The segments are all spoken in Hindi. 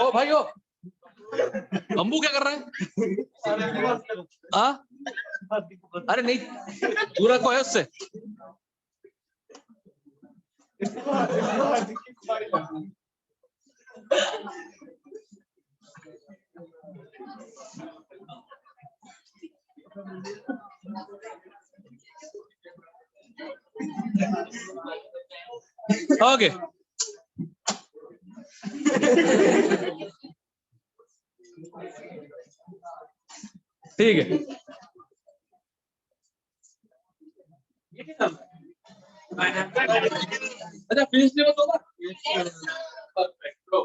ओ भाई ओ बम्बू क्या कर रहा है? अरे नहीं, पूरा को है उससे। ओके ठीक है। अच्छा फीस नहीं होगा? Perfect bro.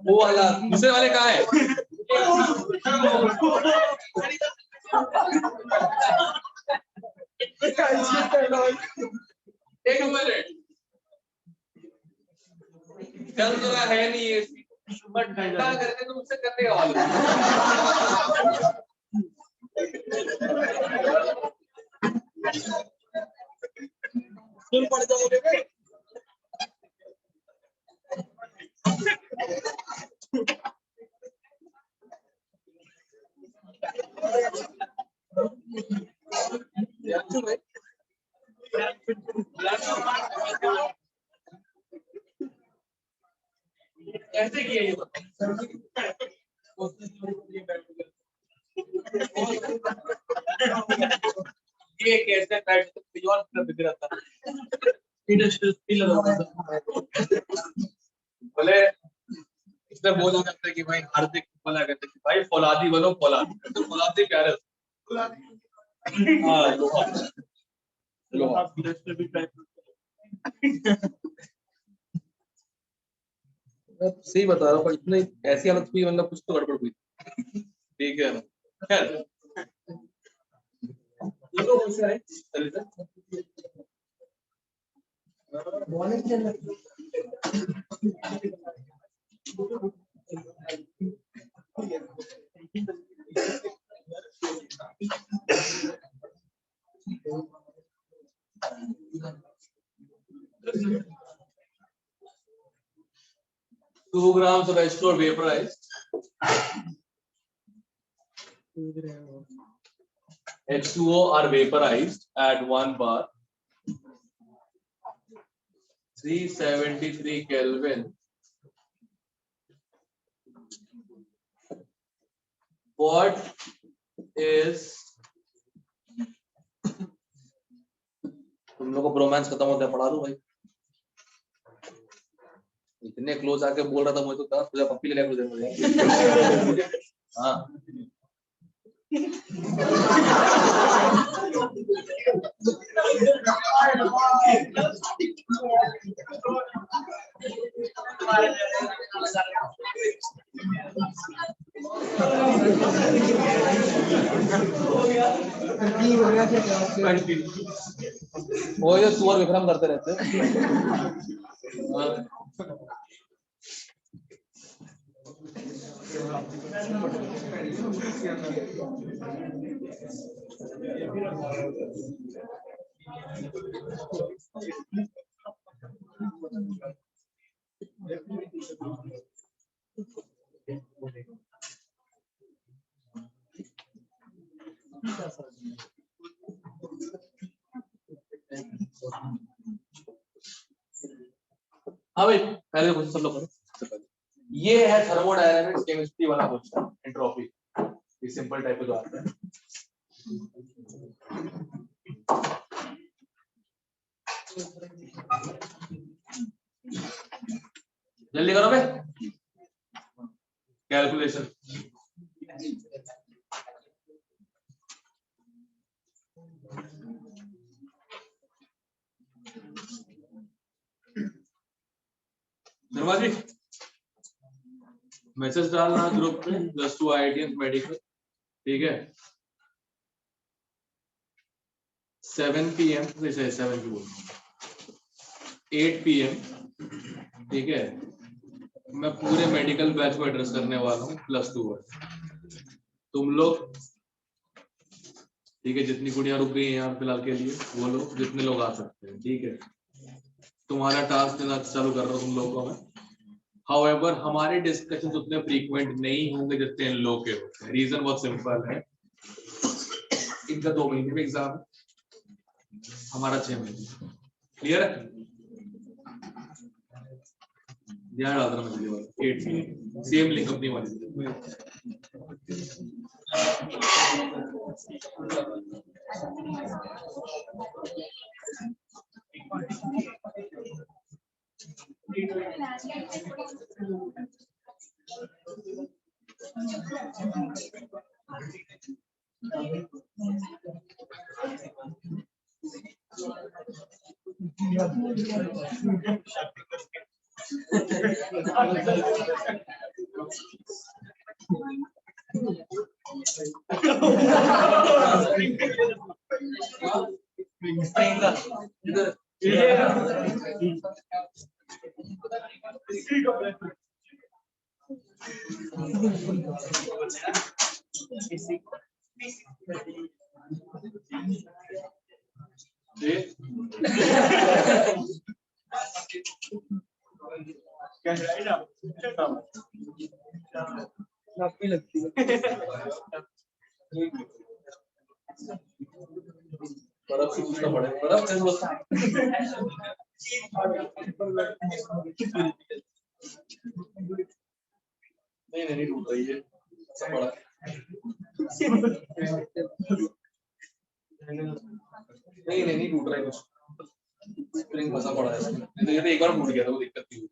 वो वाला दूसरे वाले कहाँ है? एक मिनट चल तो रहा है नहीं ये, बट घंटा करके तो मुझसे करने वाला सुन पड़ जाओगे। कैसे किया ये कैसे बैठ दिख रहा था बोले इसने बोला करते कि भाई हार्दिक बोला करते कि भाई फौलादी बनो, फौलादी तो फौलादी प्यारे सही बता रहा हूँ, पर इतनी ऐसी हालत हुई मतलब कुछ तो गड़बड़ हुई। ठीक है खैर Two grams of H2O vaporized. H2O are vaporized at 1 bar. 373 Kelvin. What is तुम लोगों को ब्रोमांस खत्म होता है, पढ़ा दूं भाई। इतने क्लोज आके बोल रहा था मुझे तो तुझे पप्पी ले लिया मुझे। हाँ वो जो सुअर विक्रम करते रहते हाँ भाई पहले क्वेश्चन सब लोग करो। ये है थर्मोडायनामिक्स केमिस्ट्री वाला क्वेश्चन, एंट्रोपी, ये सिंपल टाइप का जो आता है। जल्दी करो बे कैलकुलेशन। जी मैसेज डालना ग्रुप में +2 IIT मेडिकल, ठीक है। 7 PM 7 की बोल 8 PM, ठीक है, मैं पूरे मेडिकल बैच को एड्रेस करने वाला हूँ +2 वर्ष। तुम लोग, ठीक है, जितनी कुड़ियां रुक गई हैं यहाँ फिलहाल के लिए वो लोग, जितने लोग आ सकते हैं, ठीक है, तुम्हारा टास्क देना चालू कर रहा हूँ तुम लोगों को मैं। हाउएवर हमारे डिस्कशन उतने फ्रीक्वेंट नहीं होंगे जितने इन लोग के होते हैं। रीजन बहुत सिंपल है, इनका 2 महीने में एग्जाम है, हमारा 6 महीने। क्लियर है? ध्यान डाल रहा मैं 8 सेम लिंक अपनी वाली। लगती है बर्फ से पूछना पड़ेगा, बर्फ कैसे होता है? नहीं टूट रही है, सब बड़ा नहीं टूट रहा है कुछ, स्प्रिंग फंसा पड़ा है इसमें। तो ये तो एक बार टूट गया था, वो दिक्कत थी।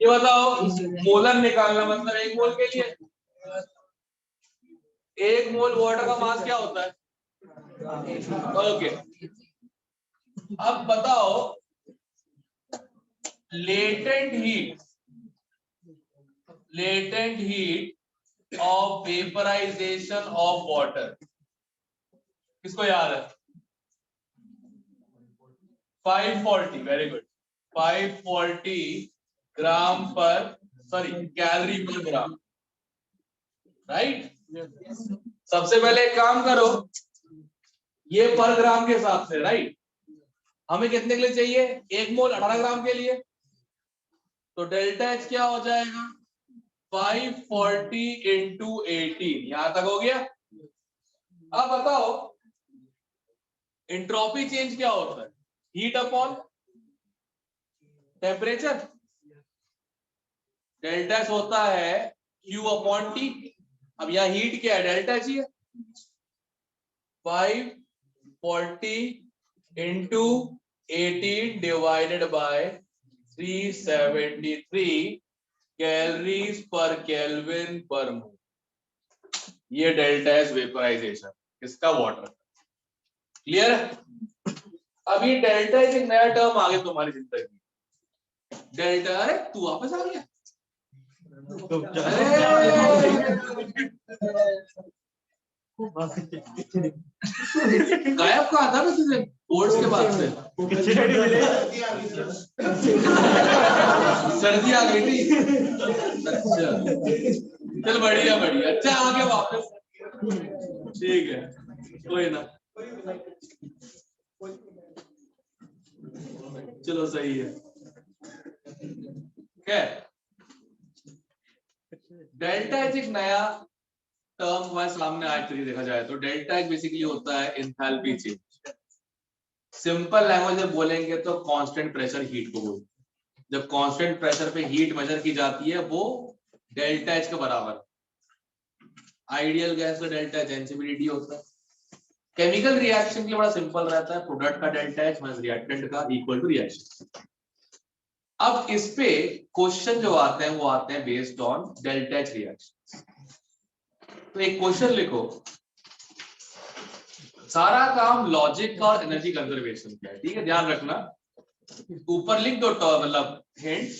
ये बताओ, मोलर निकालना मतलब 1 मोल के लिए 1 मोल वाटर का मास क्या होता है? ओके, अब बताओ latent heat of vaporization of water किसको याद है? 540, वेरी गुड, 540 ग्राम पर कैलोरी पर ग्राम, राइट? सबसे पहले एक काम करो, ये पर ग्राम के हिसाब से, राइट? हमें कितने के लिए चाहिए? 1 मोल 18 ग्राम के लिए, तो डेल्टा एच क्या हो जाएगा? 540 इंटू 18, यहां तक हो गया। अब बताओ एंट्रोपी चेंज क्या होता है? Heat upon temperature, delta H होता है Q अपॉन T। अब यहाँ हीट क्या है? डेल्टा एच ही है। 540 इंटू 18 डिवाइडेड बाय 373 कैलोरीज पर केल्विन पर मोल। ये डेल्टा एच वेपराइजेशन किसका? वाटर। क्लियर है? अब ये डेल्टा एच एक नया टर्म आ गया तुम्हारी जिंदगी। डेल्टा, अरे तू वापस आ गया? गायब कहा था वैसे से बोर्ड्स के बाद से? सर्दी आ गई थी। अच्छा चल, बढ़िया बढ़िया, अच्छा आ गया वापस, ठीक है, कोई ना, चलो सही है। क्या डेल्टा एच एक नया टर्म हमारे सामने आज तक देखा जाए तो डेल्टा एच बेसिकली होता है एंथैल्पी चेंज। सिंपल लैंग्वेज में बोलेंगे तो कांस्टेंट प्रेशर हीट को बोलते हैं। जब कांस्टेंट प्रेशर पे हीट मेजर की जाती है वो डेल्टा एच के बराबर। आइडियल गैस का डेल्टा एच एनसीबीडी होता है। केमिकल रिएक्शन के लिए बड़ा सिंपल रहता है, प्रोडक्ट का डेल्टा एच माइनस रिएक्टेंट का इक्वल टू रिएक्शन। अब इस पे क्वेश्चन जो आते हैं वो आते हैं based on delta H reaction. तो एक क्वेश्चन लिखो, सारा काम लॉजिक और एनर्जी कंजर्वेशन का है, ठीक है, ध्यान रखना। ऊपर लिख दो मतलब hint,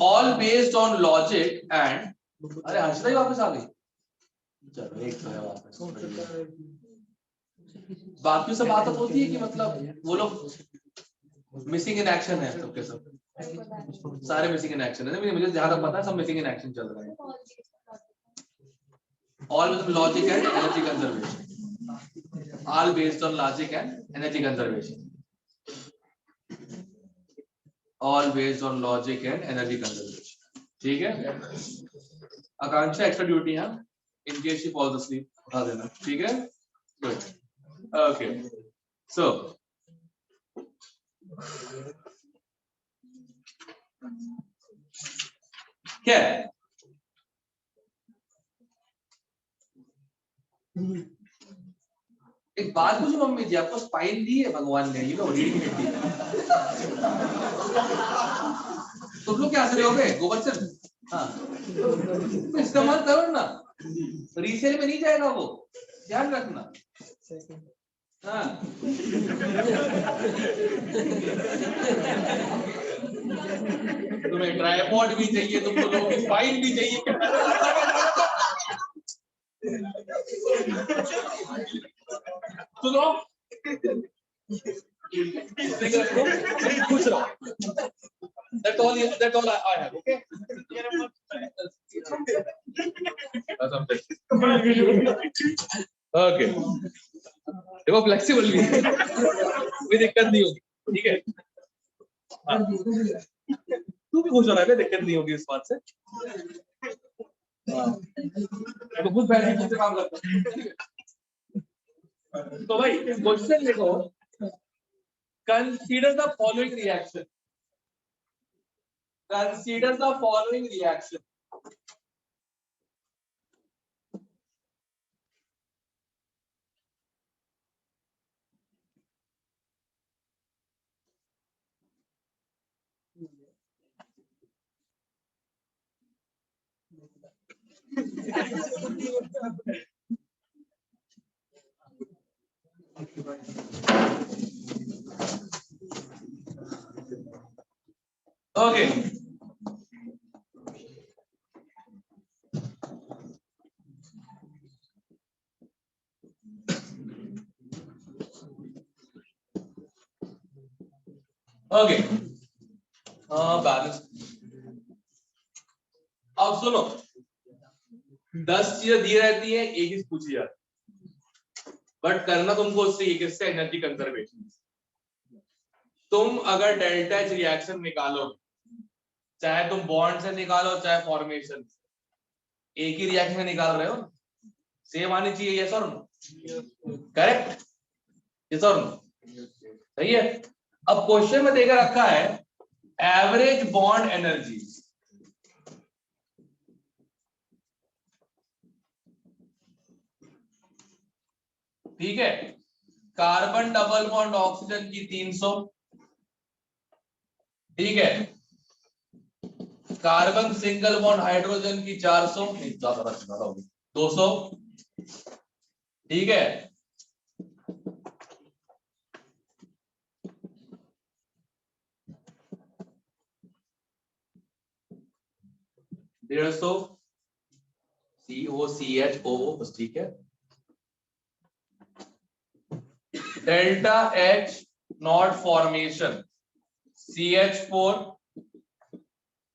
all based on logic and, अरे हर्षदा ही वापस आ गई, चलो एक तो है वापस। बाकी से बात होती है कि मतलब वो लोग मिसिंग इन एक्शन है, सबके सब सारे मिसिंग इन एक्शन है, मुझे जहां तक पता है सब मिसिंग इन एक्शन चल रहा है। All based on logic and energy conservation, all based on logic and energy conservation, all based on logic and energy conservation, ठीक है। आकांक्षा एक्स्ट्रा ड्यूटी है, in case she falls asleep उठा देना, ठीक है, गुड, ओके। सो क्या है? एक बात पूछो मम्मी जी, आपको स्पाइन दी है भगवान ने, यू नो रीडिंग हड्डी, तुम लोग क्या रहे होगे गोवर्धन? हाँ तो इस्तेमाल करो ना, रीसेल में नहीं जाएगा वो, ध्यान रखना। हाँ तुम्हें ट्राइपॉड भी चाहिए, तुम लोगों की स्पाइन भी चाहिए, सुनो पूछ रहा हूँ, that's all I have, okay? Okay, देखो फ्लेक्सिबल भी है, कोई दिक्कत नहीं होगी, ठीक है। तू भी खुश हो रहा है, दिक्कत नहीं होगी इस बात से, तो खुद बैठ के काम करता। तो भाई क्वेश्चन देखो, consider the following reaction, consider the following reaction, okay. Okay balance. अब सुनो, 10 चीजें दी रहती है, एक ही पूछी जाती, बट करना तुमको उससे एक इससे एनर्जी कंजर्वेशन। तुम अगर डेल्टा एच रिएक्शन निकालो, चाहे तुम बॉन्ड से निकालो चाहे फॉर्मेशन, एक ही रिएक्शन निकाल रहे हो, सेम आनी चाहिए, यस और नो, करेक्ट, यस और नो, सही है। अब क्वेश्चन में देकर रखा है एवरेज बॉन्ड एनर्जी, ठीक है, कार्बन डबल बॉन्ड ऑक्सीजन की 300, ठीक है, कार्बन सिंगल बॉन्ड हाइड्रोजन की 400, नहीं ज्यादा होगी 200, ठीक है, डेढ़ 100 COCHO, बस ठीक है। Delta H not formation CH4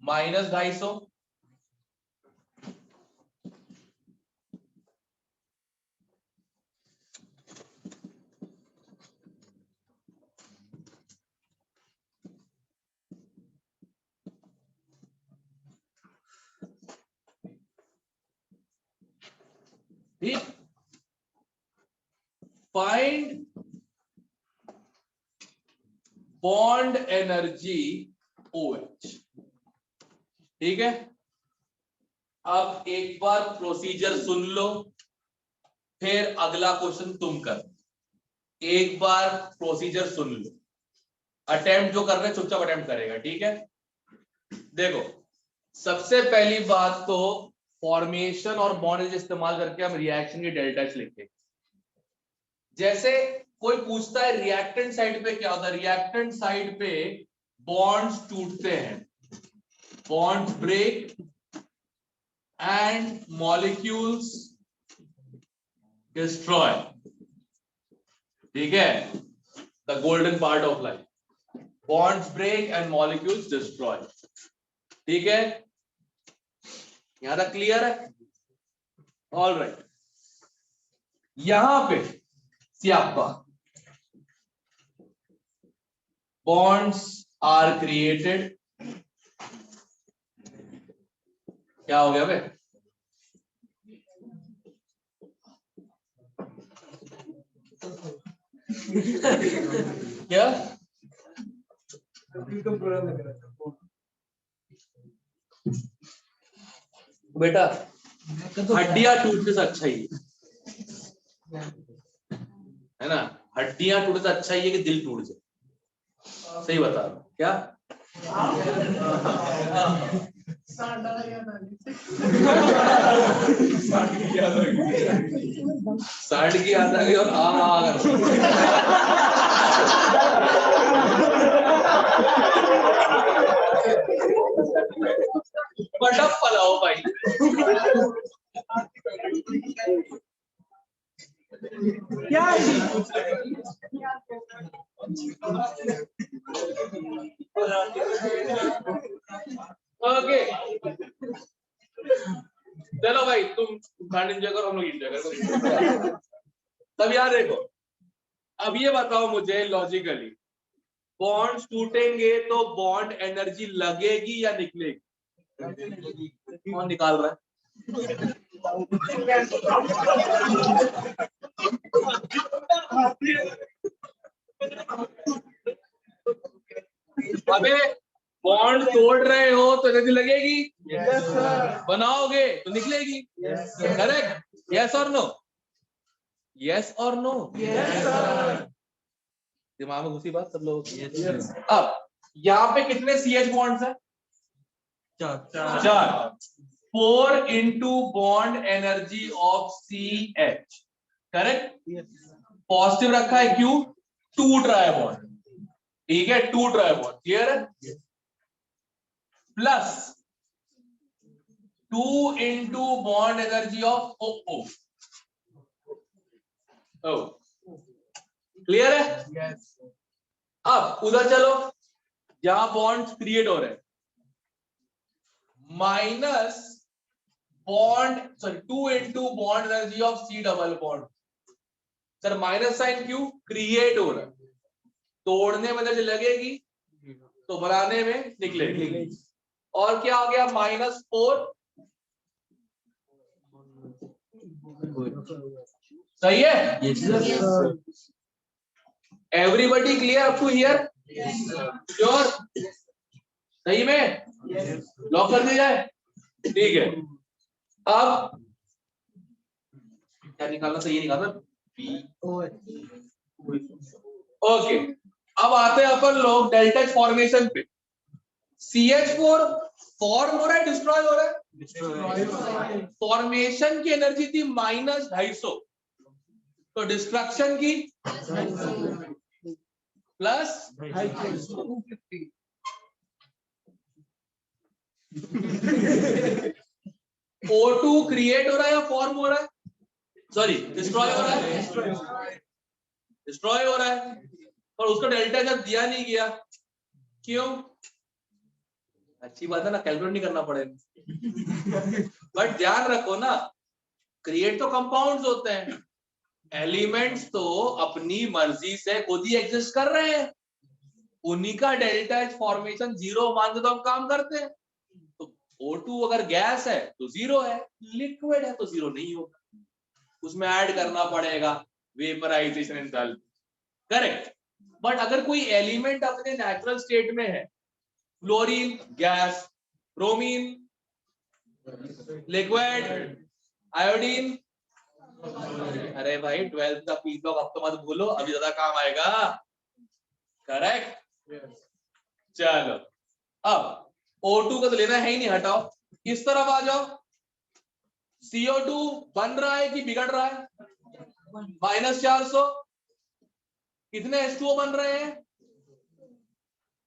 minus 250, ठीक। Find bond energy OH। ठीक है, अब एक बार प्रोसीजर सुन लो, फिर अगला क्वेश्चन तुम कर। एक बार प्रोसीजर सुन लो, अटेम्प्ट जो कर रहे हैं चुपचाप अटेम्प्ट करेगा, ठीक है। देखो, सबसे पहली बात तो फॉर्मेशन और बॉन्ड इस्तेमाल करके हम रिएक्शन की डेल्टा एच लिखते हैं। जैसे कोई पूछता है रिएक्टेंट साइड पे क्या होता है, रिएक्टेंट साइड पे बॉन्ड्स टूटते हैं, bonds break and molecules destroy. ठीक है, the golden part of life, bonds break and molecules destroy. ठीक है, यहां तक क्लियर है? All right. यहां पे सियापा बॉन्ड्स आर क्रिएटेड। क्या हो गया बे? क्या बेटा, हड्डियां टूटने से अच्छा ही है ना, हड्डियां टूटने से अच्छा ही है कि दिल टूट जाए। सही बता रहा हूं क्या? साठ की याद आ गई और बड़ा पलाओ भाई। क्या ओके, चलो भाई, तुम गार्डन एंजॉय करो, हम लोग एंजॉय करो। तब याद देखो, अब ये बताओ मुझे लॉजिकली, बॉन्ड्स टूटेंगे तो बॉन्ड एनर्जी लगेगी या निकलेगी? कौन निकाल रहा है? अबे बॉन्ड तोड़ रहे हो तो एनर्जी लगेगी, yes, बनाओगे तो निकलेगी, करेक्ट? यस और नो? यस और नो? दिमाग में घुसी बात सब लोग? yes. अब यहाँ पे कितने CH बॉन्ड्स है? चार। 4 into bond energy of CH, correct? Positive रखा है, क्यों? टूट रहा है बॉन्ड, ठीक है, टूट रहा है बॉन्ड, क्लियर है? Plus 2 into bond energy of OO, clear है? yes. अब उधर चलो, जहां बॉन्ड क्रिएट हो रहे हैं, minus bond, sorry 2 into bond energy of C double bond. Sir minus sign क्यों? क्रिएट हो रहा है, तोड़ने में एनर्जी लगेगी तो बनाने में निकलेगी। और क्या हो गया? -4, सही है? Everybody clear up to here? Sure? सही में? लॉक कर दिया जाए? ठीक है, अब क्या निकालना? सही निकालना ओके। अब आते हैं अपन लोग डेल्टा एच फॉर्मेशन पे। CH4 फॉर्म हो रहा है, डिस्ट्रॉय हो रहा है? फॉर्मेशन की एनर्जी थी -250, तो डिस्ट्रक्शन की प्लस O2 क्रिएट हो रहा है या फॉर्म हो रहा है? सॉरी, डिस्ट्रॉय हो रहा है, डिस्ट्रॉय हो रहा है, और उसको डेल्टा जब दिया नहीं गया, क्यों? अच्छी बात है ना, कैलकुलेट नहीं करना पड़ेगा। बट ध्यान रखो ना, क्रिएट तो कंपाउंड्स होते हैं, एलिमेंट्स तो अपनी मर्जी से खुद ही एग्जिस्ट कर रहे हैं, उन्हीं का डेल्टा एच फॉर्मेशन 0 मान के तो हम काम करते हैं। तो O2 अगर गैस है तो 0 है, लिक्विड है तो 0 नहीं होगा, उसमें ऐड करना पड़ेगा वेपराइजेशन एंथैल्पी, करेक्ट? बट अगर कोई एलिमेंट अपने नेचुरल स्टेट में है, fluorine gas, bromine liquid, iodine. अरे भाई 12th का पी ब्लॉक अब तो मत भूलो, अभी ज्यादा काम आएगा। करेक्ट। चलो अब O2 का तो लेना है ही नहीं, हटाओ। इस तरफ आ जाओ, CO2 बन रहा है कि बिगड़ रहा है? -400। कितने H2O बन रहे हैं?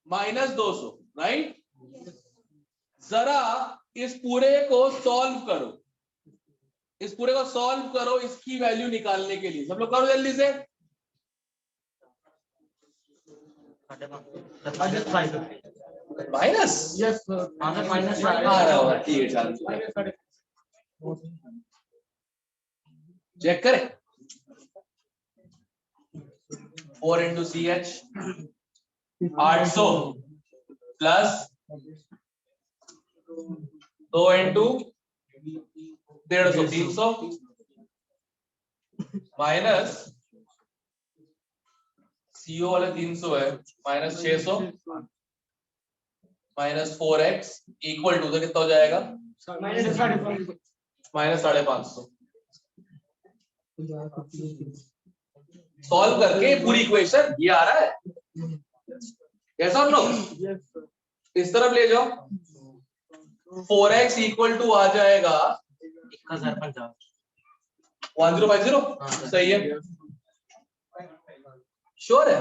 -200, राइट। जरा इस पूरे को सॉल्व करो, इस पूरे को सॉल्व करो इसकी वैल्यू निकालने के लिए। सब लोग करो जल्दी से। माइनस, यस माइनस आ रहा होगा, ठीक है। चेक करें। 4 into CH 800 plus 2 into 150 300 minus CO वाले 300 है, -600 माइनस 4x इक्वल टू, तो कितना हो जाएगा? -550। सॉल्व करके पूरी इक्वेशन ये आ रहा है, कैसा हम लोग? इस तरफ ले जाओ, 4x इक्वल टू आ जाएगा 1050। सही है, श्योर है?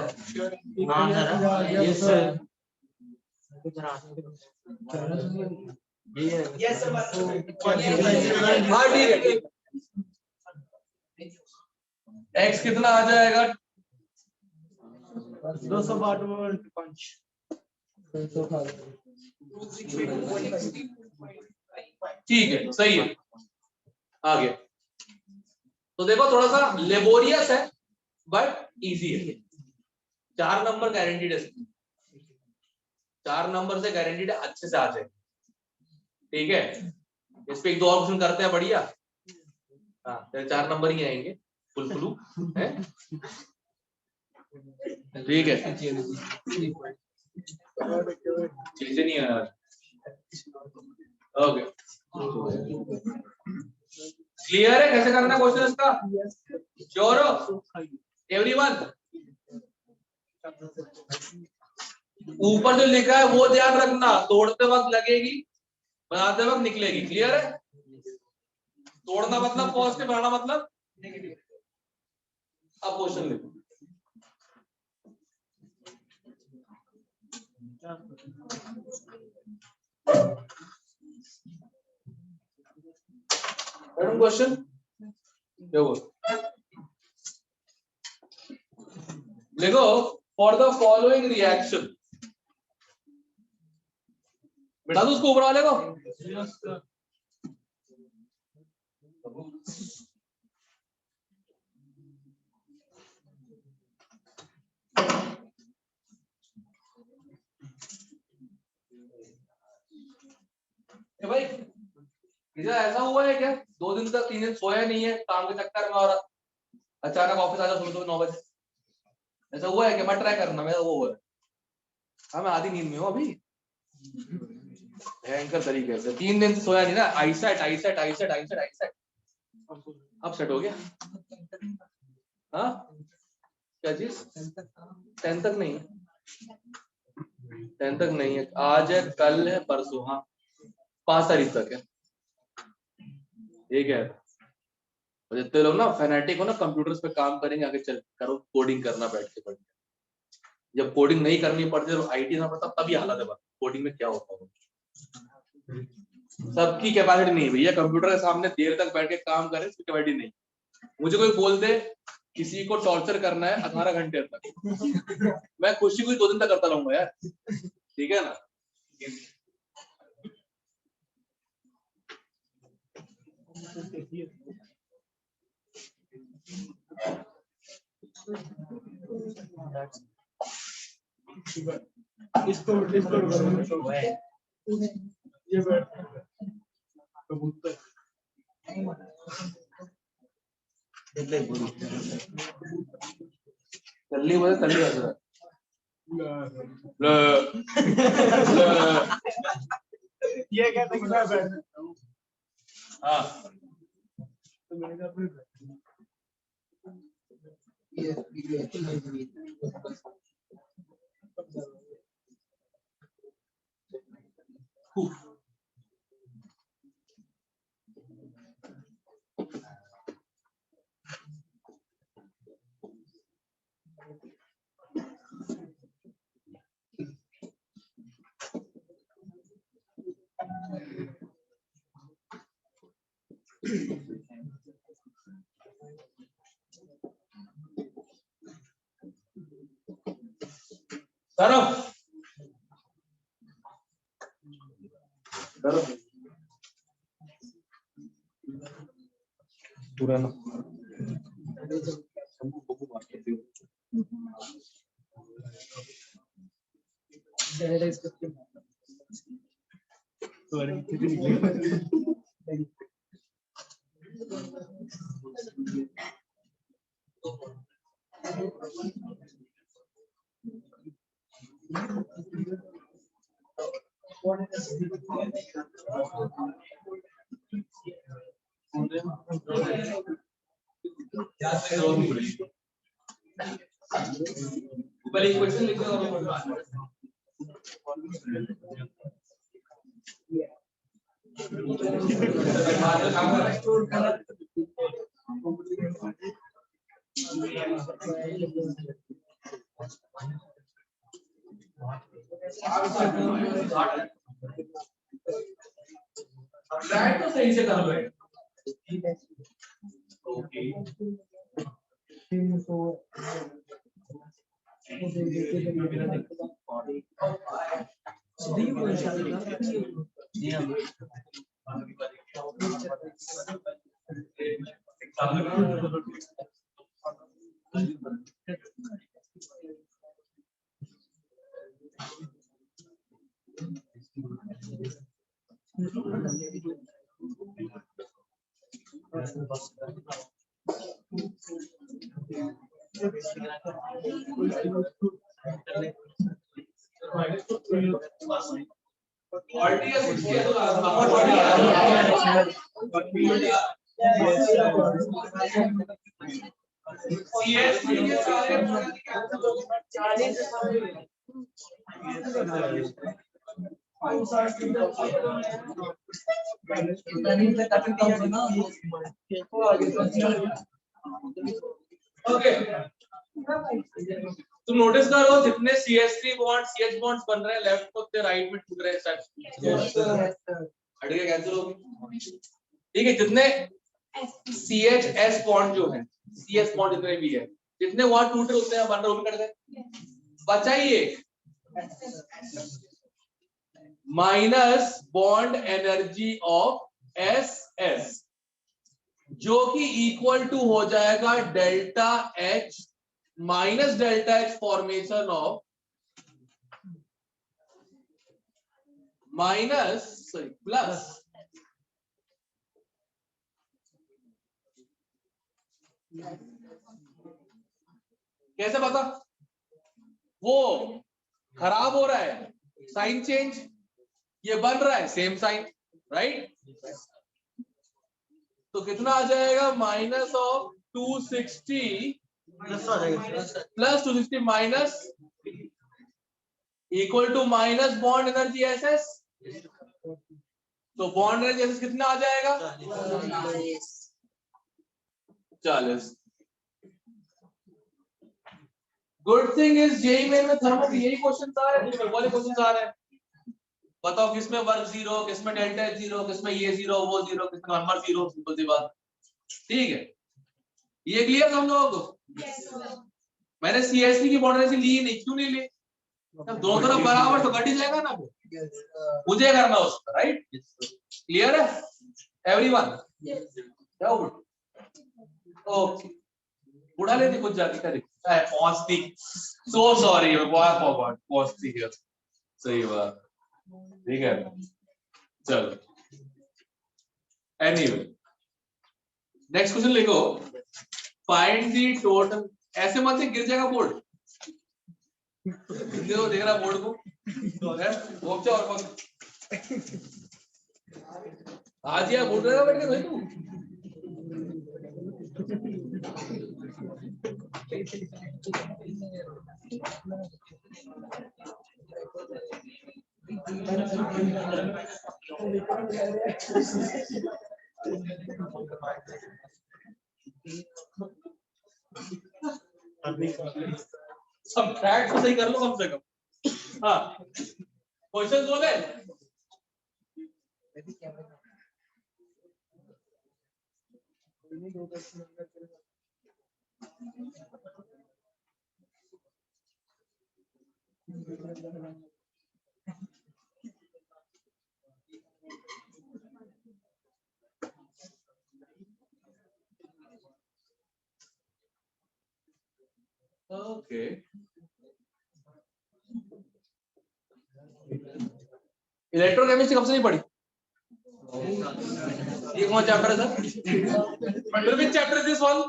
हाँ ठीक है। x कितना आ जाएगा? 205 ठीक है, सही है। आगे तो देखो थोड़ा सा लेबोरियस है बट इजी है। 4 नंबर गारंटीड है, 4 नंबर से गारंटीड है, अच्छे से आ जाए। ठीक है, इस पे 1-2 और क्वेश्चन करते हैं, बढ़िया। हाँ, 4 नंबर ही आएंगे फुल है। ठीक है, चीजें नहीं आ रहा। ओके, क्लियर है कैसे करना है क्वेश्चन इसका? श्योर हो एवरीवन? ऊपर जो लिखा है वो ध्यान रखना, तोड़ते वक्त लगेगी, बनाते वक्त निकलेगी। क्लियर है? तोड़ना मतलब पॉजिटिव, बनाना मतलब नेगेटिव। अब क्वेश्चन लिखो। क्वेश्चन देखो, फॉर द फॉलोइंग रिएक्शन, बता दो उसको ऊपर वाले को। भाई ऐसा हुआ है क्या 2 दिन तक 3 दिन सोया नहीं है काम के चक्कर में, और अचानक ऑफिस आ जाओ सुबह 9 बजे? ऐसा हुआ है क्या? मैं ट्राई करना, मेरा वो हुआ है। हाँ, मैं आधी नींद में हूँ अभी, भयंकर तरीके से 3 दिन से सोया नहीं ना। आईसेट आईसेट आईसेट आईसेट आईसेट अब सेट हो गया। हाँ क्या चीज? 10 तक नहीं, 10 तक नहीं है, आज है, कल है, परसों। हाँ 5 तारीख तक है। ठीक है, जितने लोग ना फैनेटिक हो ना, कंप्यूटर्स पे काम करेंगे, आगे चल करो कोडिंग करना बैठ के पढ़। जब कोडिंग नहीं करनी पड़ती तो आईटी ना पड़ता, तभी हालत है कोडिंग में क्या होता है। सबकी कैपेसिटी नहीं है भैया, कंप्यूटर के सामने देर तक बैठ के काम करे, उसकी कैपेसिटी नहीं। मुझे कोई बोल दे किसी को टॉर्चर करना है 18 घंटे तक, मैं खुशी को 2 दिन तक करता रहूंगा यार। ठीक है ना? इसको ये कबूतर कल्ली बोले, कल्ली ये कहते कि मैं बैठ सकता हूँ। हाँ तो मैंने कहा फिर करो करो पुराना ऊपर एक क्वेश्चन लिखो और ट्राई तो सही से कर लो ओके ओके तुम नोटिस करो जितने CH3 बॉन्ड CH बॉन्ड्स बन रहे हैं लेफ्ट को उतने राइट में टूट रहे हैं हट गया कैंसिल हो गया ठीक है जितने CHS बॉन्ड जो है CS बॉन्ड जितने भी है जितने वहां टूट रहे उतने बन रहे वो भी कट गए बचाइए minus bond energy of SS जो कि इक्वल टू हो जाएगा delta H minus delta H formation of minus sorry plus कैसे पता वो खराब हो रहा है साइन चेंज ये बन रहा है सेम साइन राइट तो कितना आ जाएगा minus of 260 plus 260 minus equal to minus bond energy SS तो बॉन्ड एनर्जी SS कितना आ जाएगा 40 good thing is JEE Main में थर्मो के यही क्वेश्चन आ रहे हैं वाले क्वेश्चन आ रहे हैं बताओ किसमें वर्क 0 किसमें डेल्टा H 0 किसमें ये 0 वो 0 किसमें नंबर 0 सिंपल सी बात ठीक है ये क्लियर हम लोगों को मैंने CH3 की बॉन्ड एनर्जी ली नहीं क्यों नहीं ली दोनों तरफ बराबर तो कट ही जाएगा ना वो मुझे करना उसका राइट क्लियर है एवरीवन डाउट ओके उड़ा लेती कुछ जाती करे पहुंचती सो सॉरी पहुंचती है सही बात ठीक है चलो एनीवे नेक्स्ट क्वेश्चन लिखो फाइंड द टोटल ऐसे मत से गिर जाएगा बोर्ड देखो देख रहा बोर्ड को है वो क्या और कौन आज यार बोल रहा बैठ के भाई तू सब फैक्ट तो सही कर लो कम से कम। हाँ क्वेश्चन हो गए। ओके इलेक्ट्रोकेमिस्ट्री कब से नहीं पढ़ी? ये कौन चैप्टर है sir? Which chapter is this one?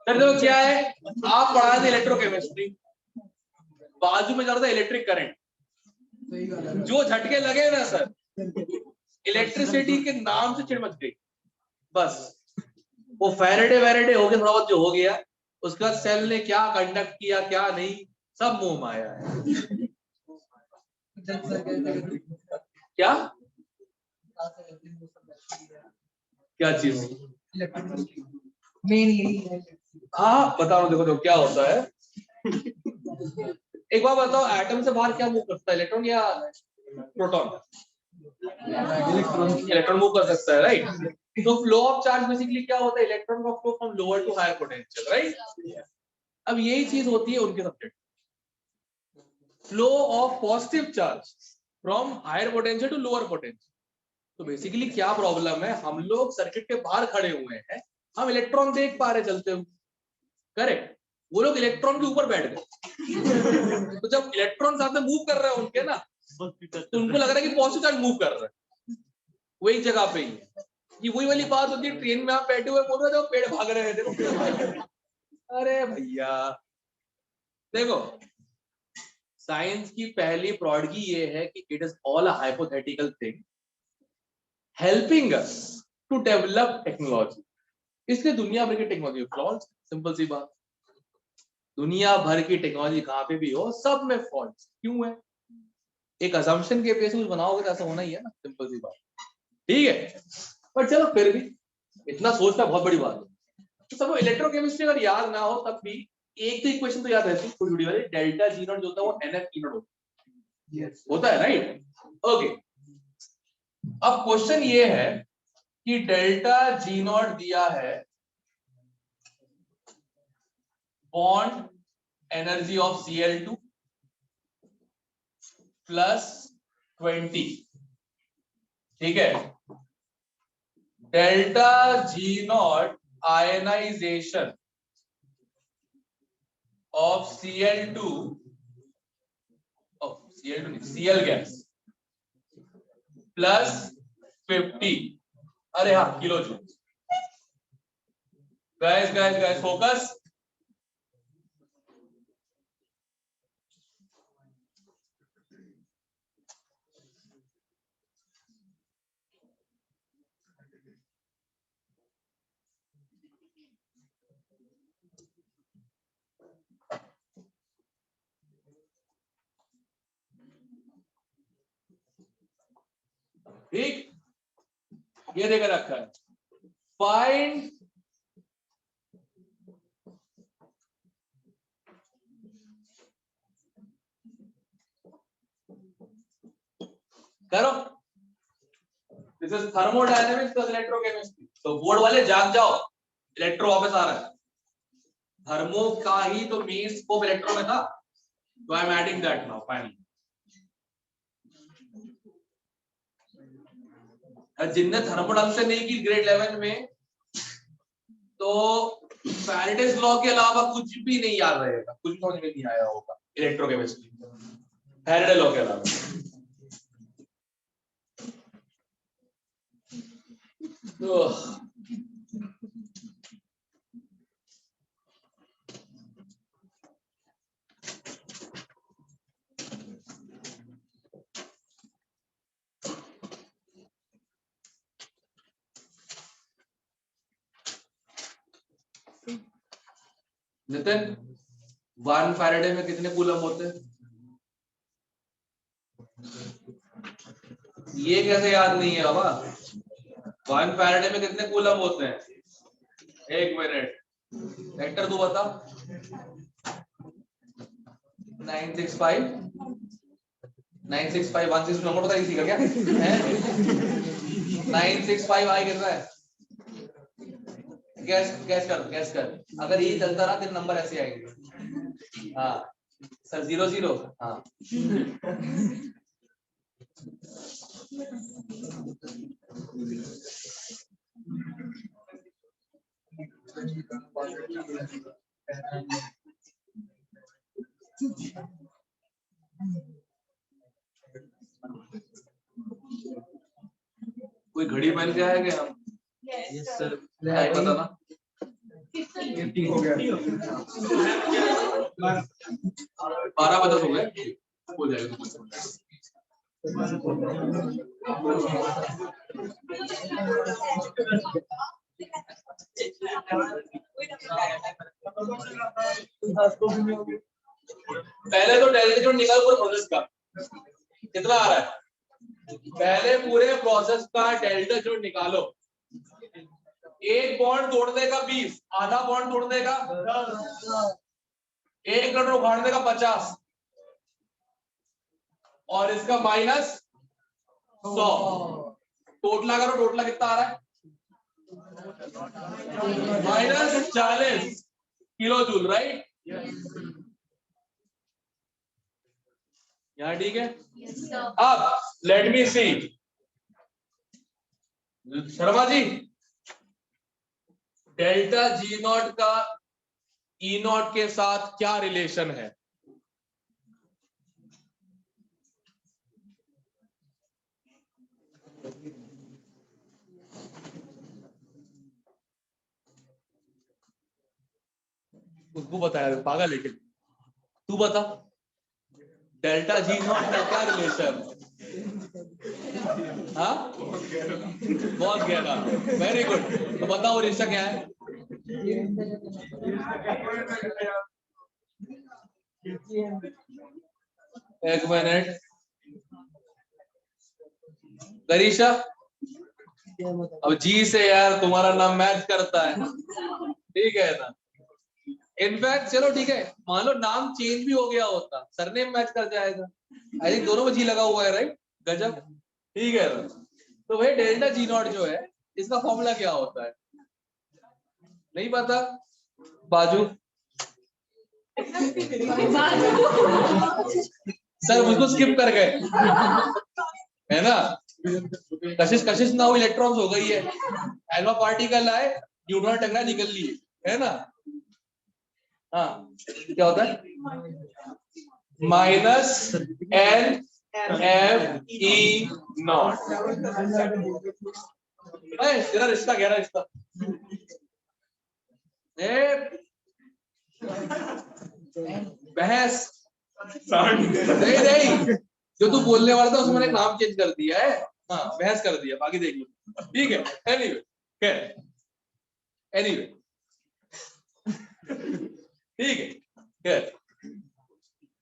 Sir देखो क्या है आप पढ़ा थे इलेक्ट्रोकेमिस्ट्री बाजू में चल रहा था इलेक्ट्रिक करंट जो झटके लगे ना सर इलेक्ट्रिसिटी के नाम से चिड़ मच गई बस वो फैराडे हो गया थोड़ा बहुत जो हो गया उसका सेल ने क्या कंडक्ट किया क्या नहीं सब मुंह में आया है। क्या क्या चीज हाँ बताओ देखो क्या होता है एक बार बताओ एटम से बाहर क्या मूव करता है इलेक्ट्रॉन या प्रोटॉन? इलेक्ट्रॉन मूव कर सकता है राइट। तो फ्लो ऑफ चार्ज बेसिकली क्या होता है इलेक्ट्रॉन का flow from lower to higher potential right. अब यही चीज होती है उनके subject flow of positive charge from higher potential to lower potential. तो बेसिकली क्या प्रॉब्लम है हम लोग सर्किट के बाहर खड़े हुए हैं हम इलेक्ट्रॉन देख पा रहे चलते हुए करेक्ट वो लोग इलेक्ट्रॉन के ऊपर बैठ गए तो जब इलेक्ट्रॉन साथ में मूव कर रहे हैं उनके ना तो उनको लग रहा है कि पॉजिटिव चार्ज मूव कर रहा है वो एक जगह पे ही है। ये वही वाली बात होती है ट्रेन में आप बैठे हुए बोल रहे थे पेड़ भाग रहे थे अरे भैया देखो साइंस की पहली प्रॉडगी ये है कि it is all a hypothetical thing helping us to develop technology. इसलिए दुनिया भर की टेक्नोलॉजी फ्लॉल्स सिंपल सी बात दुनिया भर की टेक्नोलॉजी कहां पे भी हो सब में फॉल्ट क्यों है एक असम्पशन के बेस कुछ बनाओगे तो ऐसा होना ही है ना सिंपल सी बात ठीक है। पर चलो फिर भी इतना सोचना बहुत बड़ी बात है। तो सबको इलेक्ट्रोकेमिस्ट्री अगर याद ना हो तब भी एक तो इक्वेशन तो याद रहती है थोड़ी वाली डेल्टा जी नॉट जो होता है वो एनएफ ई नॉट होता है राइट ओके। अब क्वेश्चन ये है कि डेल्टा जी नॉट दिया है bond energy of Cl2 plus 20 ठीक है delta G naught ionization of Cl2 Cl2 नहीं Cl गैस प्लस 50 अरे हाँ किलो जूल गाइस फोकस ठीक ये देकर रखा है फाइंड करो this is thermodynamics plus electrochemistry तो बोर्ड वाले जाग जाओ इलेक्ट्रो वापस आ रहा है थर्मो का ही तो मेन स्कोप इलेक्ट्रो में था तो I am adding that now finally जिनने थर्मोडायनेमिक्स से नहीं की ग्रेड 11 में तो फैराडेज लॉ के अलावा कुछ भी नहीं याद रहेगा कुछ भी समझ में नहीं आया होगा इलेक्ट्रोकेमिस्ट्री फैराडे लॉ के अलावा तो नितिन 1 फैराडे में कितने कूलम होते हैं? ये कैसे याद नहीं है बाबा? 1 फैराडे में कितने कूलम होते हैं? एक मिनट, वेक्टर तू बता। 965 965 नंबर पता इसी का क्या है? 965 आई गिर रहा है। गैस कर अगर ये चलता रहा तो नंबर ऐसे आएंगे। हाँ सर 00 हाँ कोई घड़ी पहन के आए क्या हम? Yes sir. टाइम बताना। हो गया 12 बजे हो गए, हो जाएगा। पहले तो डेरिवेटिव निकाल पूरे प्रोसेस का कितना आ रहा है। पहले पूरे प्रोसेस का डेल्टा जो निकालो। एक बॉन्ड तोड़ देगा 20, आधा बॉन्ड तोड़ देगा 1 इलेक्ट्रॉन उखाड़ देगा 50 और इसका माइनस 100। टोटला करो, टोटला कितना आ रहा है? -40 किलो जूल, राइट? यहाँ ठीक है। अब let me see Sharma ji, delta G naught का ई नॉट के साथ क्या रिलेशन है? उसको बताया पागल, लेकिन तू बता डेल्टा जी नॉट का क्या रिलेशन? हाँ बहुत गहरा, वेरी गुड। तो बताओ रिश्ता क्या है? एक मिनट गरीशा, अब जी से यार तुम्हारा नाम मैच करता है, ठीक है ना? इनफैक्ट चलो ठीक है, मान लो नाम चेंज भी हो गया होता, सरनेम मैच कर जाएगा। आई थिंक दोनों में जी लगा हुआ है, राइट? गजब, ठीक है ना? तो भाई डेल्टा जी नॉट जो है इसका फॉर्मूला क्या होता है? नहीं पता? बाजू सर मुझको स्किप कर गए, है ना? कशिश ना हो, इलेक्ट्रॉन्स हो गई है, अल्फा पार्टिकल आए, न्यूट्रॉन टकरा निकल लिए, है ना? हाँ क्या होता है? -NFE0। तेरा रिश्ता गहरा रिश्ता। बहस नहीं, जो तू बोलने वाला था उसमें मैंने नाम चेंज कर दिया है। हाँ बहस कर दिया, बाकी देख लो, ठीक है? एनीवे ठीक है।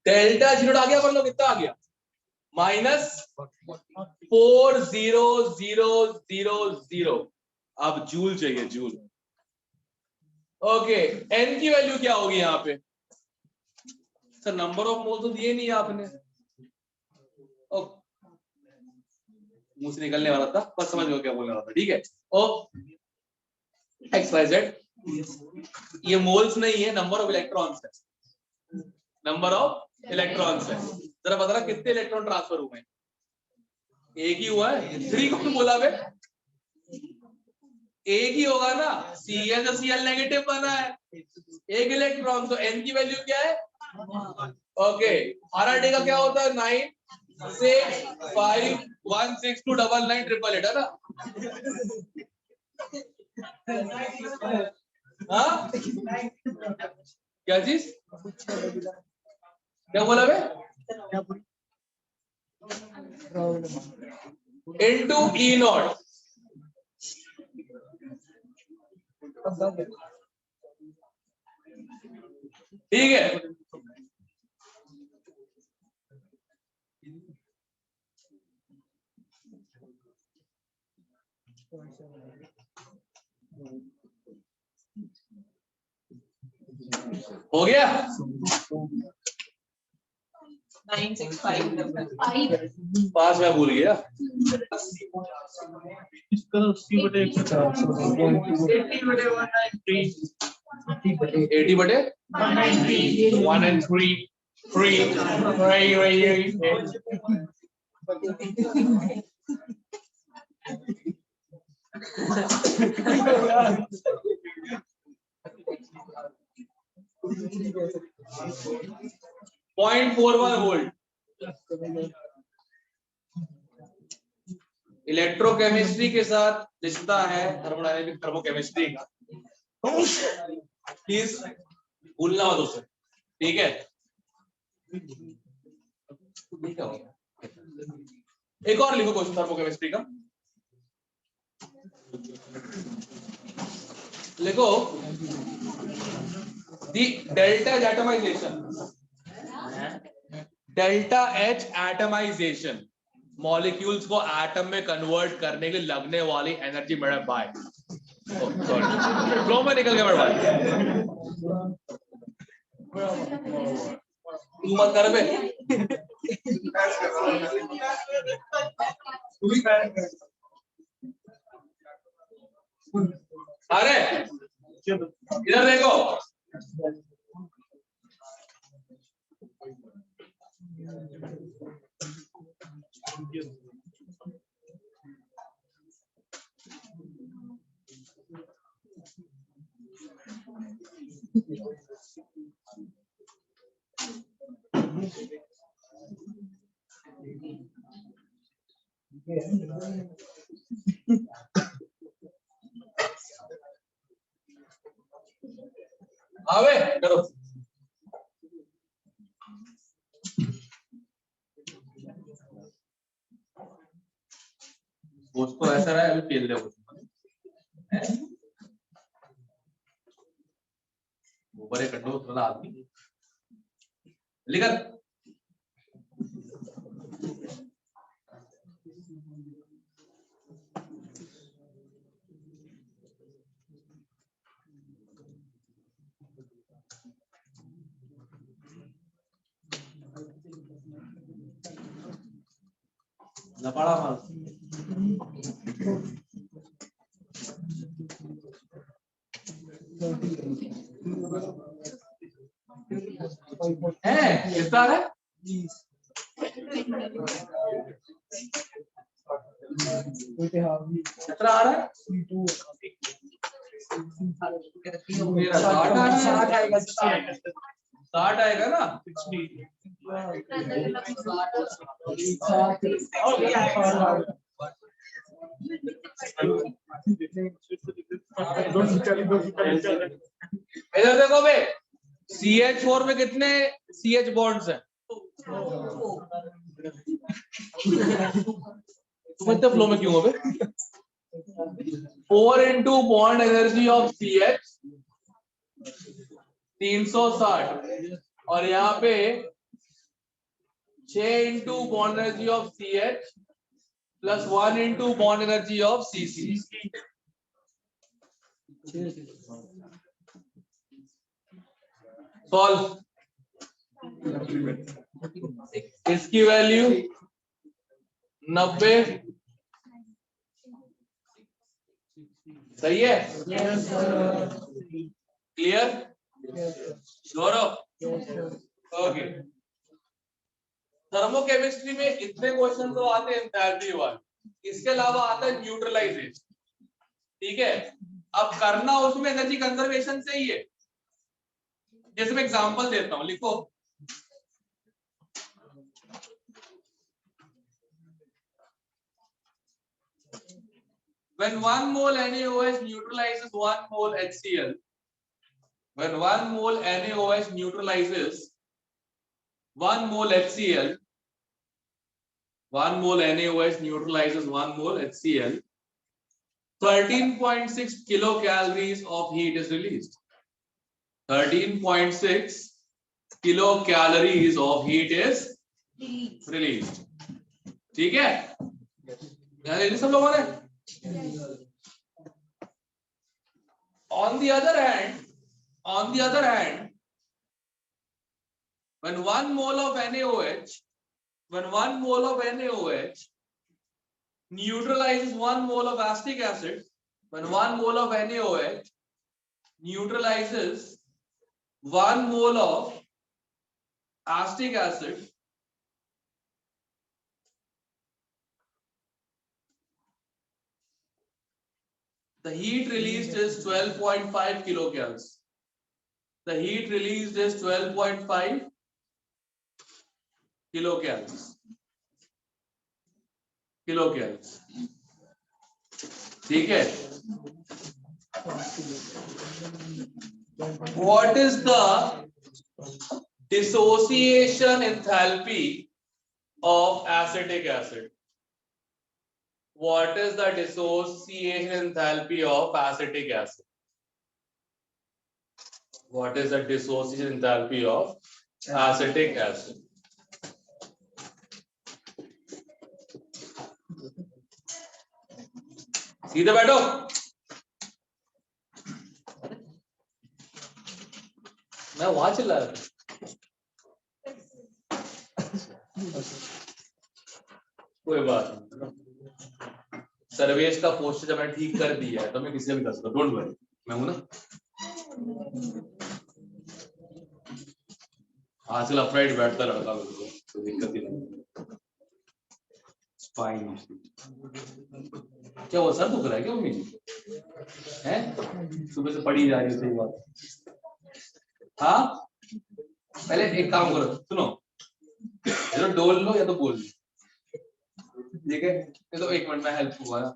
डेल्टा जी नॉट आ गया, मतलब कितना आ गया? -400000। अब जूल चाहिए, जूल। ओके, एन की वैल्यू क्या होगी यहाँ पे? सर नंबर ऑफ मोल तो दिए नहीं आपने। मुंह से निकलने वाला था, बस समझ लो क्या बोलने वाला था, ठीक है? ओ XYZ, ये मोल्स नहीं है, नंबर ऑफ इलेक्ट्रॉन्स है, नंबर ऑफ इलेक्ट्रॉन्स है। जरा बता रहा कितने इलेक्ट्रॉन ट्रांसफर हुए? एक ही हुआ है। 3 कब बोला बे? एक ही होगा ना, Cl तो Cl नेगेटिव बना है, एक इलेक्ट्रॉन, तो n की वैल्यू क्या है? ओके, RRT का क्या होता है? 9651629988 है ना? हाँ क्या चीज, क्या बोला बे? Into E0। ठीक है, हो गया। 965 पास में भूल गया। इसका 80/193 0.41 वोल्ट। इलेक्ट्रोकेमिस्ट्री के साथ रिश्ता है थर्मोडायनेमिक थर्मोकेमिस्ट्री का, प्लीज भूलना मत उसे, ठीक है। एक और लिखो क्वेश्चन थर्मोकेमिस्ट्री का, लिखो दी डेल्टा एच एटमाइजेशन मॉलिक्यूल्स को एटम में कन्वर्ट करने के लिए लगने वाली एनर्जी मेरा बाय, सॉरी फ्लो में निकल गया मेरा बाय, तू मत कर बे। अरे इधर देखो, आवे करो। दोस्तों ऐसा रहा है, अभी खेल रहे हो ऊपर एक कंडो वाला आदमी लिखा लपाड़ा मार है कितना है कितना आ रहा है मेरा 60 आएगा 60 आएगा ना इधर देखो बे CH4 में कितने CH बॉन्ड्स हैं तुम इतने फ्लो में क्यों हो बे 4 into bond energy of CH 360 और यहाँ पे 6 into bond energy of CH plus 1 into bond energy of CC। Solve, इसकी वैल्यू 90 सही है, क्लियर, श्योर हो, ओके। थर्मोकेमिस्ट्री में इतने क्वेश्चन तो आते हैं एंथैल्पी वाले, इसके अलावा आता है न्यूट्रलाइजेशन, ठीक है। अब करना उसमें एनर्जी कंजर्वेशन से ही है, जैसे मैं एग्जांपल देता हूं, लिखो when 1 mole NaOH neutralizes 1 mole HCl, when 1 mole NaOH neutralizes 1 mole HCl, 1 mole NaOH neutralizes 1 mole HCl, 13.6 kilocalories of heat is released. 13.6 kilo calories of heat is release. ठीक है, यानी सब लोगों ने। On the other hand, when 1 mole of NaOH neutralizes 1 mole of acetic acid, when 1 mole of NaOH neutralizes 1 mole of acetic acid, the heat released is 12.5 kilocalories. The heat released is 12.5 kilocalories. ठीक है। What is the dissociation enthalpy of acetic acid? What is the dissociation enthalpy of acetic acid? What is the dissociation enthalpy of acetic acid? सीधे बैठो। मैं वहां चिल्ला रहा था। कोई बात नहीं, सर्वेश का पोस्टर जब मैंने ठीक कर दिया है तो मैं किसी भी कर सकता हूँ, डोंट वरी, मैं हूं ना। आजकल अपराइट बैठता लड़का बिल्कुल, तो दिक्कत ही नहीं। स्पाइन क्या वो सर दुख रहा है क्या मम्मी जी? हैं सुबह से पड़ी जा रही है, सही बात। हाँ पहले एक काम करो, सुनो, या तो डोल लो या तो बोल लो, ठीक है? तो एक मिनट में हेल्प हुआ ना,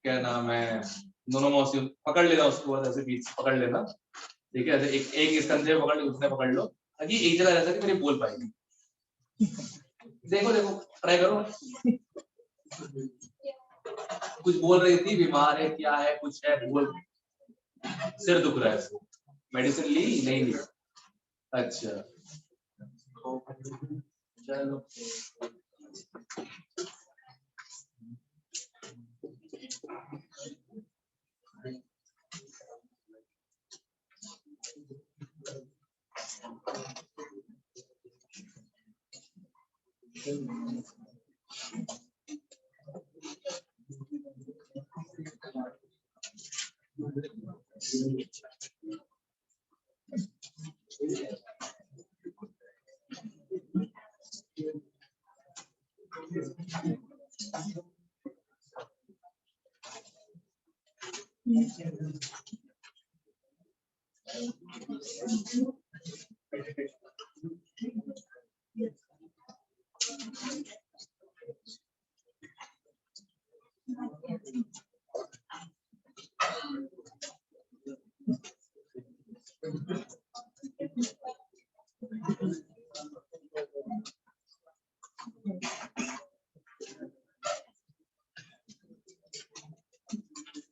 क्या नाम है, दोनों मौसी पकड़ लेना उसके बाद ऐसे बीच पकड़ लेना, ठीक है? ऐसे एक इस कंधे पकड़ लो, उसने पकड़ लो, ताकि एक जगह रहता कि मेरी बोल पाएगी। देखो देखो ट्राई करो। कुछ बोल रही थी, बीमार है, क्या है, कुछ है, बोल। सिर दुख रहा है, मेडिसिन ली नहीं ली? अच्छा चलो।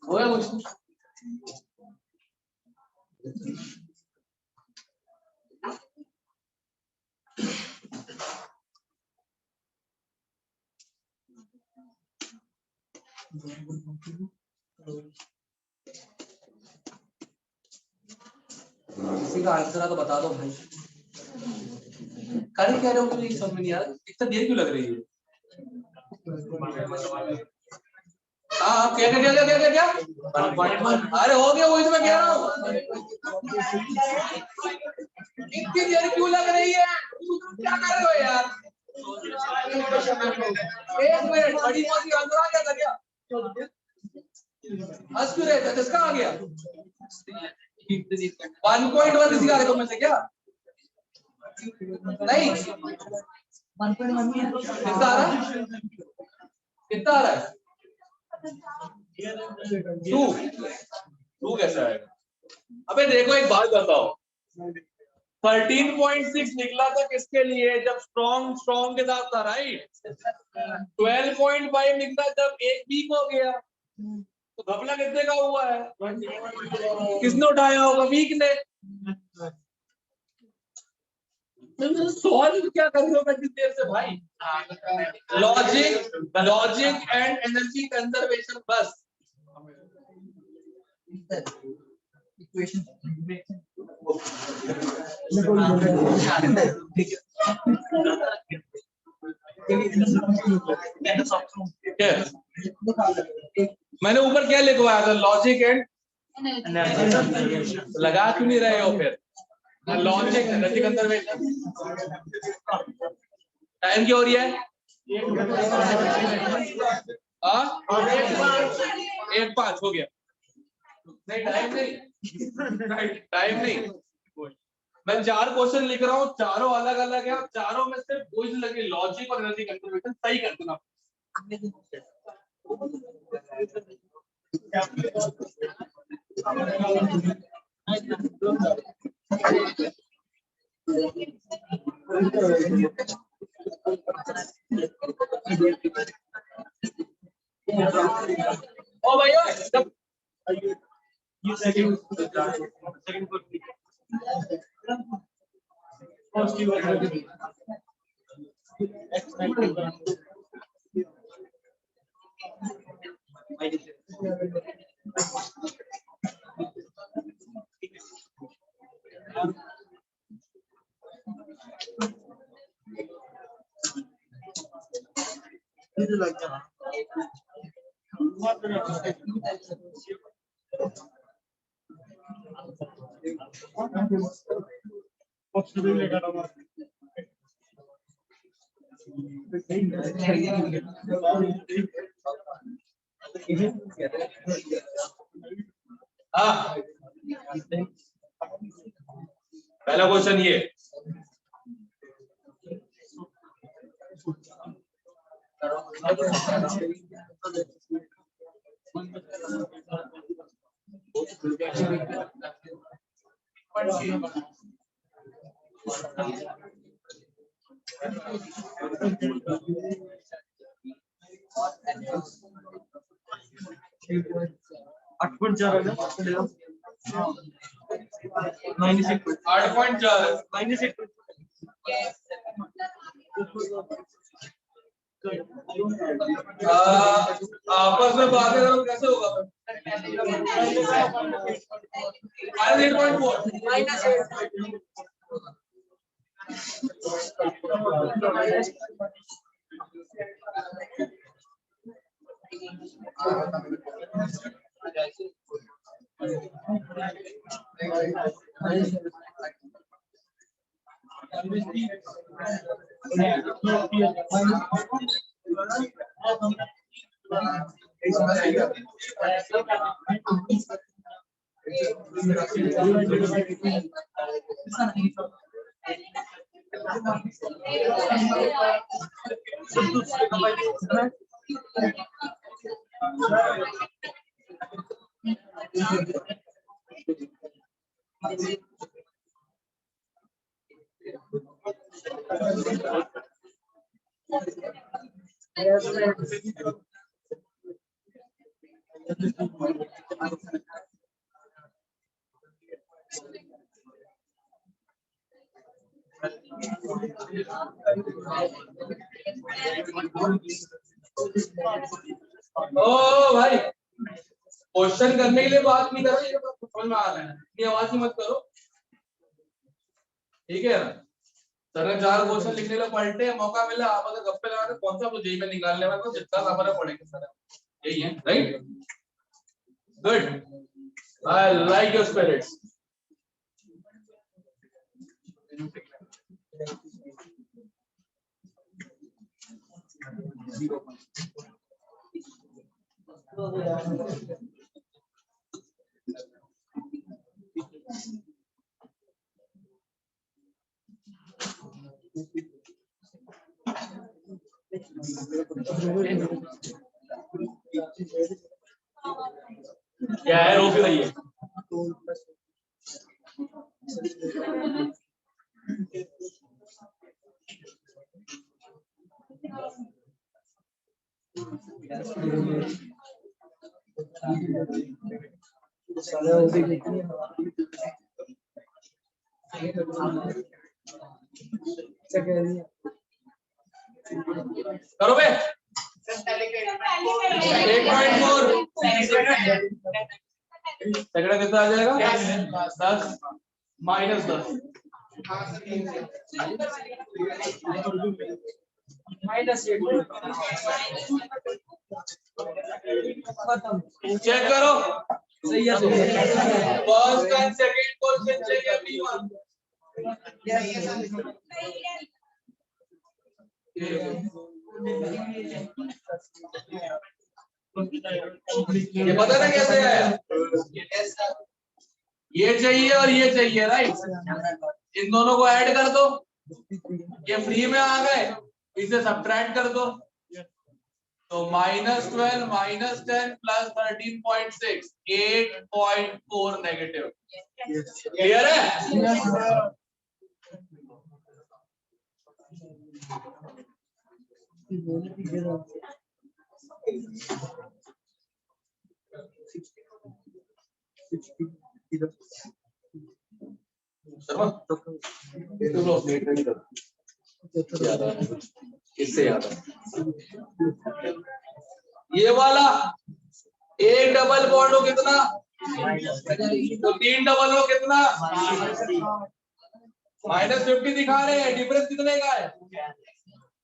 होया कुछ? किसी का आंसर तो बता दो भाई। कर क्या रहे हो मुझे समझ नहीं आ रहा, इतना देर क्यों लग रही है? हाँ क्या क्या क्या क्या क्या क्या? 1.1। अरे हो गया, वही तो मैं कह रहा हूँ। इतनी देर क्यों लग रही है? क्या कर रहे हो यार? एक मिनट, बड़ी मौसी अंदर आ गया था क्या? हंस क्यों रहे थे? किसका आ गया? 1.1 इसी का आगे में से क्या? नहीं 1.1 कितना आ रहा है? कितना आ रहा है? 2 कैसा है? अबे देखो एक बात बताओ, 13.6 निकला था किसके लिए? जब स्ट्रॉन्ग के साथ था, राइट? 12.5 निकला जब एक वीक हो गया, तो घपला कितने का हुआ है? किसने उठाया होगा? वीक ने। सॉल्व क्या कर रहे हो मैं देर से भाई? लॉजिक एंड एनर्जी कंजर्वेशन बस। इक्वेशन मैंने ऊपर क्या लिखवाया था? लॉजिक एंड लगा क्यों नहीं रहे हो फिर? Logic energy conservation. टाइम क्या हो रही है? 1:05 हो गया। नहीं टाइम नहीं। मैं 4 क्वेश्चन लिख रहा हूँ, चारों अलग अलग है, चारों में से कोई लगे लॉजिक और एनर्जी कंजर्वेशन सही कर देना। ओ भाई You second good. First you are पहला क्वेश्चन ये आपस में बातें करो कैसे होगा? ओ भाई क्वेश्चन करने के लिए बात नहीं करो, ये तो समझ में आ रहा है, ये आवाज ही मत करो, ठीक है? सर ने 4 क्वेश्चन लिखने के लिए पलटे, मौका मिला आप अगर गप्पे लगा के कौन सा तो जेई में निकालने वाला तो जितना नंबर है पड़ेगा सर, यही है right? Good, I like your spirits. क्या है रो क्यों रही है? करो बे 8.4 सेकंड कितना आ जाएगा 10 माइनस 10 चेक करो सही है फर्स्ट एंड सेकंड क्वेश्चन चाहिए एवरीवन ये पता ना कैसे है ये चाहिए और ये चाहिए राइट इन दोनों को ऐड कर दो ये फ्री में आ गए इसे सब्ट्रैक्ट कर दो तो -12 -10 प्लस 13.6 8.4 नेगेटिव क्लियर है किससे याद ये वाला एक डबल बॉन्ड हो कितना तो 3 डबल हो कितना -50 दिखा रहे हैं डिफरेंस कितने का है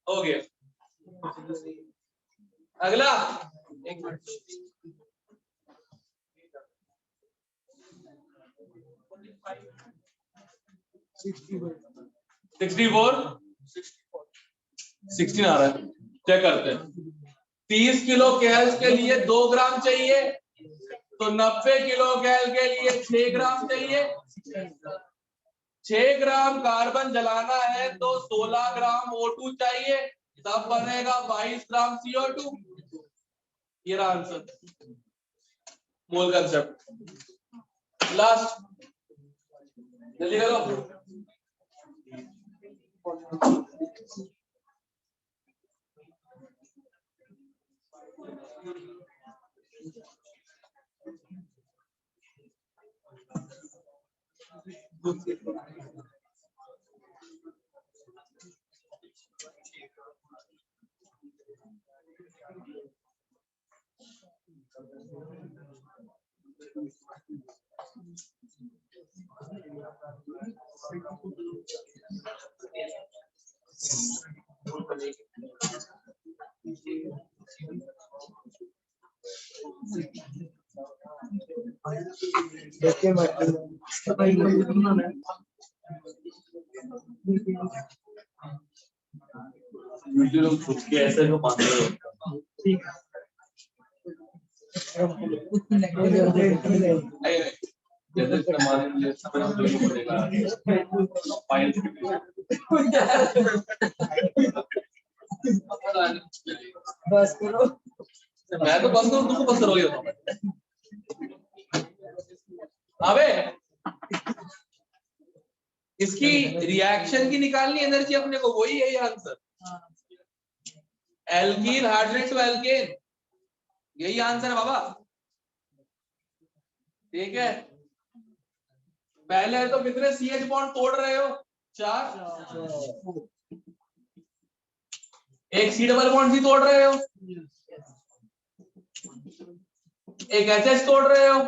हो गया अगला एक मिनट 16 आ रहा है चेक करते हैं 30 किलो कैल के लिए 2 ग्राम चाहिए तो 90 किलो कैल के लिए 6 ग्राम चाहिए 6 ग्राम कार्बन जलाना है तो 16 ग्राम O2 चाहिए तब बनेगा 22 ग्राम CO2 ये रहा आंसर मोल कंसेप्ट लास्ट जल्दी करो लोग खुद के ऐसे को मान रहे हो बस करो मैं तो बस करूँ तुमको बस करोगे अबे इसकी रिएक्शन की निकालनी एनर्जी अपने को वही है answer alkene hydrate to alkane यही आंसर है बाबा ठीक है पहले तो कितने CH बॉन्ड तोड़ रहे हो 4 एक C डबल बॉन्ड भी तोड़ रहे हो एक HH तोड़ रहे हो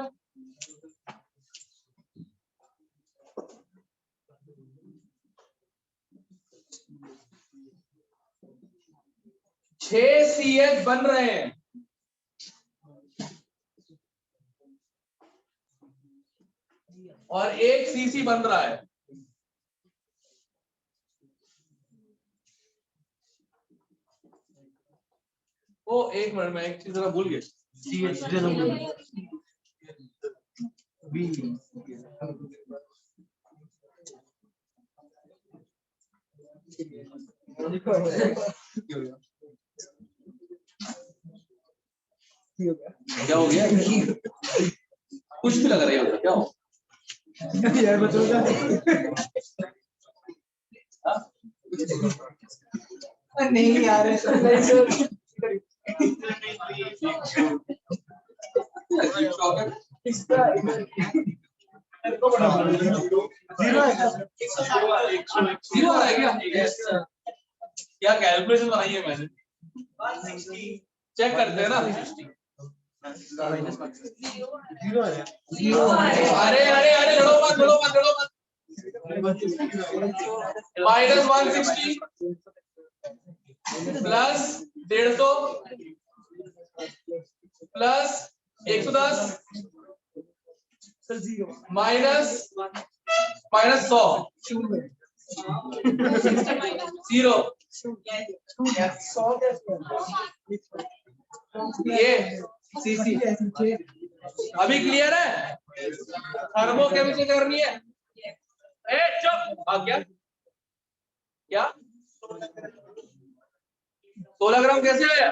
छह CH बन रहे हैं और एक CC बन रहा है ओ एक मिनट में एक चीज जरा भूल गया क्या हो गया कुछ भी लग रहा है क्या हो यार बताओ नहीं यार जीरो है जीरो आ रहा है क्या? क्या कैलकुलेशन बनाई है मैंने? चेक करते हैं ना। जीरो है अरे अरे अरे लड़ो मत लड़ो मत लड़ो मत। -160 प्लस 150 प्लस 110 माइनस 100 जीरो। ये अभी क्लियर है? थर्मो केमिस्ट्री करनी है। ए चुप आ गया क्या? 16 ग्राम कैसे आया?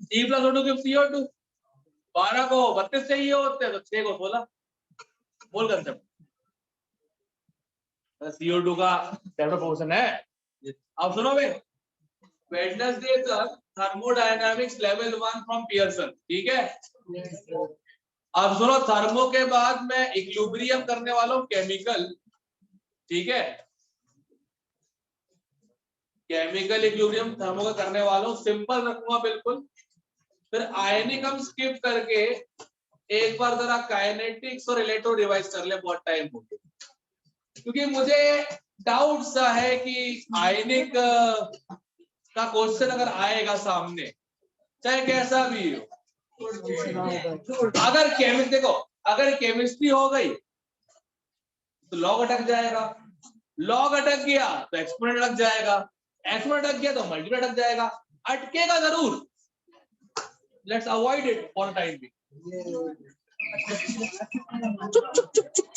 C plus O2 cube CO2। 12 को 32 चाहिए होते हैं तो 6 को 16 बोल कंसेप्ट। CO2 का प्रोपोर्शन है। अब सुनो बे, वेडनेसडे तक थर्मोडायनामिक्स लेवल 1 फ्रॉम पियर्सन, ठीक है? अब सुनो, थर्मो के बाद मैं इक्विलिब्रियम करने वाला हूं केमिकल, ठीक है? केमिकल इक्विलिब्रियम थर्मो का करने वाला हूं, सिंपल रखूंगा बिल्कुल। फिर आयनिक हम स्किप करके एक बार जरा काइनेटिक्स और इलेक्ट्रो रिवाइज कर ले, बहुत टाइम हो गया, क्योंकि मुझे डाउट सा है कि आयनिक का क्वेश्चन अगर आएगा सामने, चाहे कैसा भी हो, अगर केमिस्ट्री देखो, अगर केमिस्ट्री हो गई तो लॉग अटक जाएगा, लॉग अटक गया तो एक्सपोनेंट अटक जाएगा, एक्सपोनेंट अटक गया तो मल्टीप्लाई अटक जाएगा, अटकेगा जरूर। Let's avoid it for time. चुप चुप चुप चुप।